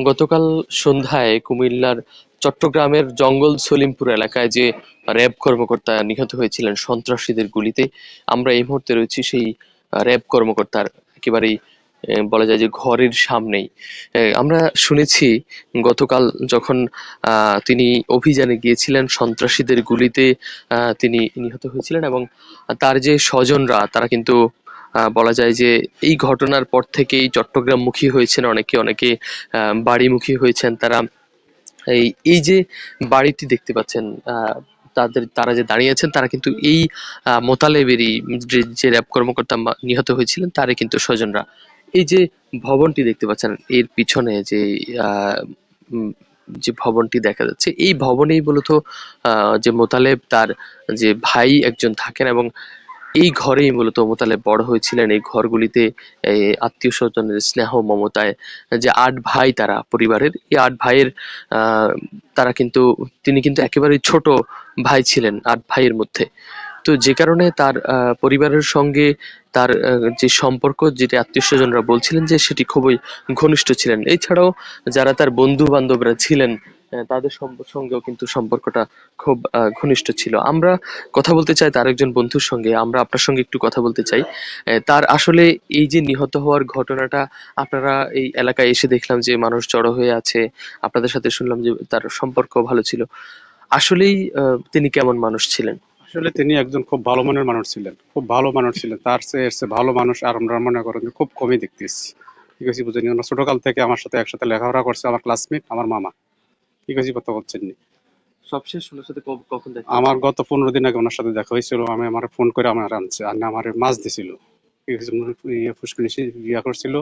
গতকাল সন্ধ্যায় কুমিল্লার চট্টগ্রামের জঙ্গল সলিমপুর এলাকায় যে র্যাব কর্মকর্তা নিহত হয়েছিলেন সন্ত্রাসীদের গুলিতে, আমরা এই মুহূর্তে রয়েছি সেই র্যাব কর্মকর্তার একেবারেই বলা যায় যে ঘরের সামনেই। আমরা শুনেছি গতকাল যখন তিনি অভিযানে গিয়েছিলেন সন্ত্রাসীদের গুলিতে তিনি নিহত হয়েছিলেন, এবং তার যে স্বজনরা তারা কিন্তু বলা যায় যে এই ঘটনার পর থেকেই চট্টগ্রামমুখী হয়েছেন অনেকে, অনেকে বাড়িমুখী হয়েছেন। তারা এই এই যে বাড়িটি দেখতে পাচ্ছেন, তারা যে দাঁড়িয়ে আছেন তারা কিন্তু এই মোতালেবেরই, যে র্যাব কর্মকর্তা নিহত হয়েছিলেন তারই কিন্তু স্বজনরা। এই যে ভবনটি দেখতে পাচ্ছেন এর পিছনে যে আহ উম, যে ভবনটি দেখা যাচ্ছে, এই ভবনেই মূলত যে মোতালেব তার যে ভাই একজন থাকেন, এবং এই ঘরেই মূলত মোতালেব বড় হয়েছিলেন। এই ঘরগুলিতে এই আত্মীয় স্বজনের স্নেহ মমতায় যে ৮ ভাই তারা পরিবারের, এই ৮ ভাইয়ের আহ তারা কিন্তু, তিনি কিন্তু একেবারেই ছোট ভাই ছিলেন ৮ ভাইয়ের মধ্যে। তো যে কারণে তার পরিবারের সঙ্গে তার যে সম্পর্ক, যেটা আত্মীয় স্বজনরা বলছিলেন যে সেটি খুবই ঘনিষ্ঠ ছিলেন। এছাড়াও যারা তার বন্ধু বান্ধবরা ছিলেন, তাদের সঙ্গেও কিন্তু সম্পর্কটা খুব ঘনিষ্ঠ ছিল। আমরা কথা বলতে চাই তার একজন বন্ধুর সঙ্গে, আমরা আপনার সঙ্গে একটু কথা বলতে চাই। তার আসলে এই যে নিহত হওয়ার ঘটনাটা, আপনারা এই এলাকায় এসে দেখলাম যে মানুষ জড়ো হয়ে আছে, আপনাদের সাথে শুনলাম যে তার সম্পর্ক ভালো ছিল। আসলেই তিনি কেমন মানুষ ছিলেন? আসলে তিনি একজন খুব ভালো মনের মানুষ ছিলেন, খুব ভালো মানুষ ছিলেন। তার চেয়ে এর চেয়ে ভালো মানুষ আর আমরা মনে করেন যে খুব কমই দেখতেছি। ঠিক আছে, বুঝেনি, আমরা ছোটকাল থেকে আমার সাথে একসাথে লেখাপড়া করছে, আমার ক্লাসমেট, আমার মামা। ঠিক আছে, কথা বলছেন নি। সবশেষ ওনার সাথে কখন দেখা আমার হয়েছিল? গত 15 দিন আগে ওনার সাথে দেখা হয়েছিল। আমার ফোন করে আমার আনছে, আর আমার মাছ দিছিল। ঠিক আছে, ফুসকুনি ইয়া করছিল,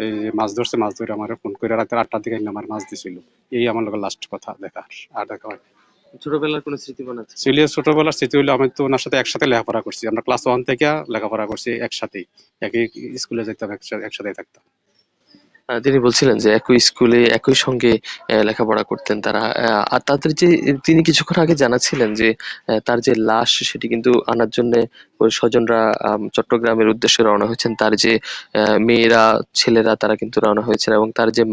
এই যে মাছ ধরছে, মাছ ধরে আমার ফোন করে রাতে 8টার দিকে এনে আমার মাছ দিছিল। এই আমার লোকের লাস্ট কথা দেখা। আর দেখা হয় ছোটবেলার কোনো স্মৃতি মনে আছে? সিলিয়াস ছোটবেলার স্মৃতি হইলো, আমি তো ওনার সাথে একসাথে লেখাপড়া করছি। আমরা ক্লাস 1 থেকে লেখাপড়া করছি একসাথেই, একই স্কুলে যেতাম, একসাথে থাকতাম। তিনি বলছিলেন যে একই স্কুলে একই সঙ্গে লেখাপড়া করতেন তারা। আর তাদের যে, তিনি কিছুক্ষণ আগে জানাচ্ছিলেন যে তার যে লাশ সেটি কিন্তু আনার জন্য ওই স্বজনরা চট্টগ্রামের উদ্দেশ্যে রওনা হয়েছেন। তার যে মেয়েরা, ছেলেরা তারা কিন্তু রওনা হয়েছেন, এবং তার যে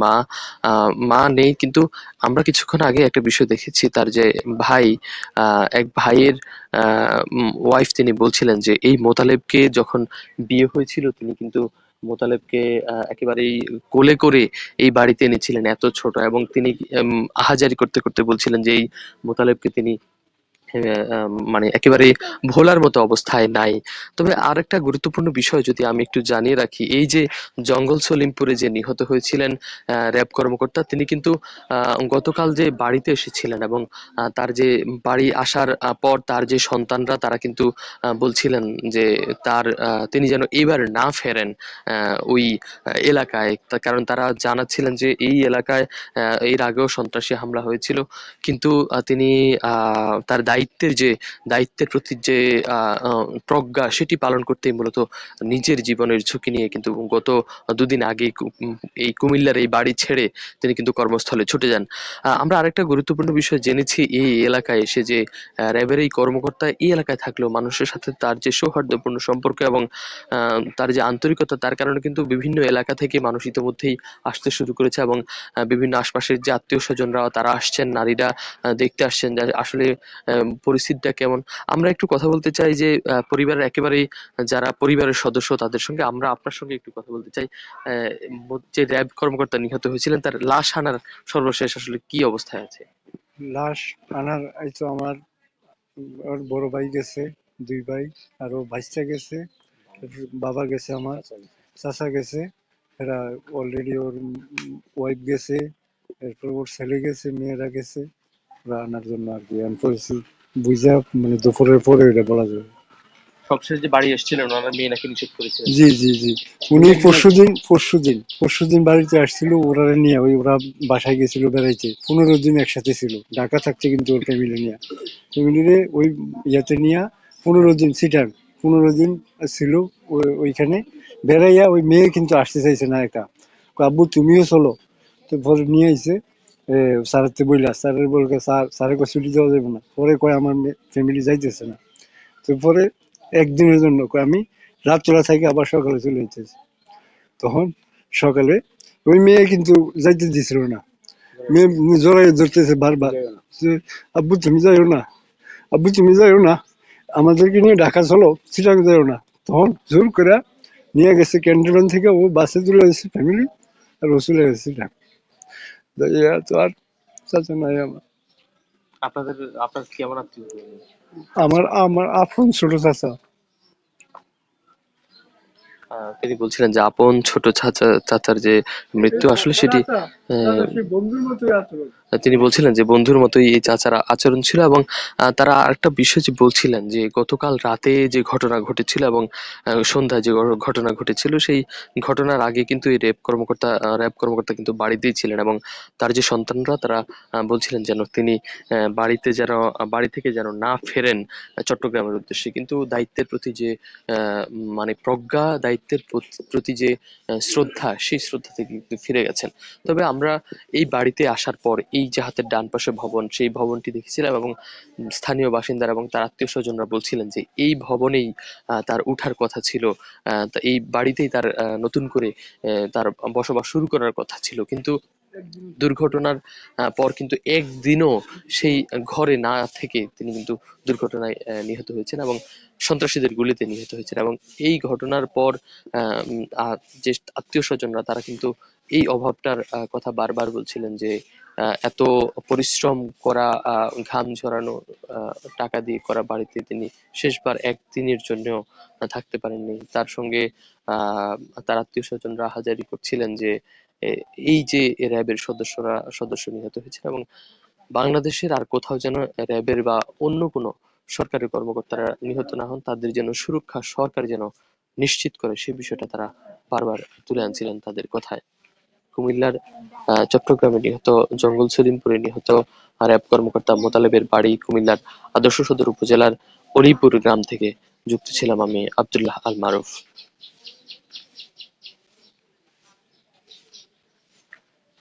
মা নেই, কিন্তু আমরা কিছুক্ষণ আগে একটা বিষয় দেখেছি, তার যে ভাই, এক ভাইয়ের ওয়াইফ, তিনি বলছিলেন যে এই মোতালেবকে যখন বিয়ে হয়েছিল তিনি কিন্তু মোতালেবকে একেবারেই কোলে করে এই বাড়িতে এনেছিলেন এত ছোট, এবং তিনি আহাজারি করতে করতে বলছিলেন যে এই মোতালেবকে তিনি মানে একেবারে ভোলার মতো অবস্থায় নাই। তবে আরেকটা গুরুত্বপূর্ণ বিষয় যদি আমি একটু জানিয়ে রাখি, এই যে জঙ্গল সলিমপুরে যে নিহত হয়েছিলেন র্যাব কর্মকর্তা, তিনি কিন্তু গতকাল যে বাড়িতে এসেছিলেন, এবং তার যে বাড়ি আসার পর তার যে সন্তানরা তারা কিন্তু বলছিলেন যে তার তিনি যেন এবার না ফেরেন ওই এলাকায়। কারণ তারা জানাচ্ছিলেন যে এই এলাকায় এর আগেও সন্ত্রাসী হামলা হয়েছিল, কিন্তু তিনি তার দায়িত্বের প্রতি যে প্রজ্ঞা সেটি পালন করতেই মূলত নিজের জীবনের ঝুঁকি নিয়ে কিন্তু গত 2 দিন আগে এই কুমিল্লার এই বাড়ি ছেড়ে তিনি কিন্তু কর্মস্থলে ছুটে যান। আমরা আরেকটা গুরুত্বপূর্ণ বিষয় জেনেছি এই এলাকায় এসে, যে র্যাবের এই কর্মকর্তা এই এলাকায় থাকলেও মানুষের সাথে তার যে সৌহার্দ্যপূর্ণ সম্পর্ক এবং তার যে আন্তরিকতা, তার কারণে কিন্তু বিভিন্ন এলাকা থেকে মানুষ ইতিমধ্যেই আসতে শুরু করেছে, এবং বিভিন্ন আশপাশের যে আত্মীয় স্বজনরাও তারা আসছেন, নারীরা দেখতে আসছেন যে আসলে পরিস্থিতিটা কেমন। আমরা একটু কথা বলতে চাই যে পরিবারের একেবারেই যারা পরিবারের সদস্য তাদের সঙ্গে, আমরা আপনার সঙ্গে একটু কথা বলতে চাই। যে র্যাব কর্মকর্তা নিহত হয়েছিলেন তার লাশ আনার সর্বশেষ আসলে কি অবস্থায় আছে? লাশ আনার এই তো আমার ওর বড় ভাই গেছে, 2 ভাই, আরো ভাইস্তা গেছে, তারপর বাবা গেছে, আমার চাচা গেছে। এরা অলরেডি ওর ওয়াইফ গেছে, এরপর ওর ছেলে গেছে, মেয়েরা গেছে। ওরা আনার জন্য আর কি আমি করেছি, বুঝা মানে দুপুরের পরে এটা বলা যাবে। সবশেষ যে বাড়ি এসেছিলেন ওনার মেয়ে নাকি নিষেধ করেছিলেন? জি জি জি, উনি পরশুদিন বাড়িতে আসছিল, ওরা নিয়ে ওরা বাসায় গেছিল বেড়াইতে। 15 দিন একসাথে ছিল, ঢাকা থাকছে কিন্তু ওর ফ্যামিলিরে ওই ইয়াতে নিয়ে 15 দিন সিটার 15 দিন ছিল ওইখানে বেড়াইয়া। ওই মেয়ে কিন্তু আসতে চাইছে না, একা। কয়, আব্বু তুমিও চলো। তো পরে নিয়ে আইছে স্যারতে বইলা, স্যারের বলকে স্যারের কয় ছুটি দেওয়া যাবে না। পরে কয় আমার ফ্যামিলি যাইতেছে না। তো পরে একদিনের জন্য কয় আমি রাত্রবেলা থেকে আবার সকালে চলে যেতেছি। তখন সকালে ওই মেয়ে কিন্তু যাইতে দিছিল না, মেয়ে জড়াই ধরতেছে বারবার যে, আব্বু তুমি যাইও না, আব্বু তুমি যাইও না, আমাদেরকে নিয়ে ঢাকা চলো, চিটাং যাইও না। তখন জোর করে নিয়ে গেছে ক্যান্টনমেন্ট থেকে, ও বাসে তুলে গেছে ফ্যামিলি, আর ও চলে গেছে ঢাকা। তো আর চাচা নাই আমার। আপনার কেমন আত্মীয়? আমার আমার আপন ছোট চাচা। তিনি বলছিলেন যে আপন ছোট চাচার যে মৃত্যু, আসলে সেটি বন্ধুর মতোই আচরণ। তিনি বলছিলেন যে বন্ধুর মতোই এই চাচার আচরণ ছিল। এবং তারা আরেকটা বিষয় যে বলছিলেন যে গতকাল রাতে যে ঘটনা ঘটেছিল এবং সন্ধ্যায় যে ঘটনা ঘটেছিল, সেই ঘটনার আগে কিন্তু এই র্যাব কর্মকর্তা কিন্তু বাড়িতেই ছিলেন, এবং তার যে সন্তানরা তারা বলছিলেন যেন তিনি বাড়ি থেকে যেন না ফেরেন চট্টগ্রামের উদ্দেশ্যে। কিন্তু দায়িত্বের প্রতি যে মানে প্রজ্ঞা, দায়িত্বের প্রতি যে শ্রদ্ধা, সেই শ্রদ্ধা থেকে কিন্তু ফিরে গেছেন। তবে আমরা এই বাড়িতে আসার পর এই যে হাতের ডান পাশে ভবন, সেই ভবনটি দেখেছিলাম, এবং স্থানীয় বাসিন্দারা এবং তার আত্মীয় স্বজনরা বলছিলেন যে এই ভবনেই তার উঠার কথা ছিল, তা এই বাড়িতেই তার নতুন করে তার বসবাস শুরু করার কথা ছিল। কিন্তু দুর্ঘটনার পর কিন্তু একদিনও সেই ঘরে না থেকে তিনি কিন্তু দুর্ঘটনায় নিহত হয়েছেন এবং সন্ত্রাসীদের গুলিতে নিহত হয়েছেন। এবং এই ঘটনার পর যে আত্মীয় স্বজনরা তারা কিন্তু এই অভাবটার কথা বারবার বলছিলেন যে এত পরিশ্রম করা, ঘাম ঝরানো, টাকা দিয়ে করা বাড়িতে তিনি শেষবার একদিনের জন্য থাকতে পারেননি। তার সঙ্গে তার আত্মীয় স্বজনরা হাজারি করছিলেন যে এই যে র্যাবের সদস্য নিহত হয়েছেন, এবং বাংলাদেশের আর কোথাও যেন র্যাবের বা অন্য কোনো সরকারি কর্মকর্তারা নিহত না হন, তাদের যেন সুরক্ষা সরকার যেন নিশ্চিত করে, সেই বিষয়টা তারা বারবার তুলে আনছিলেন তাদের কথায়। কুমিল্লার চট্টগ্রামে নিহত, জঙ্গল সলিমপুরে নিহত র্যাব কর্মকর্তা মোতালেবের বাড়ি কুমিল্লার আদর্শ সদর উপজেলার অলিপুর গ্রাম থেকে। যুক্ত ছিলাম আমি, আব্দুল্লাহ আল মারুফ।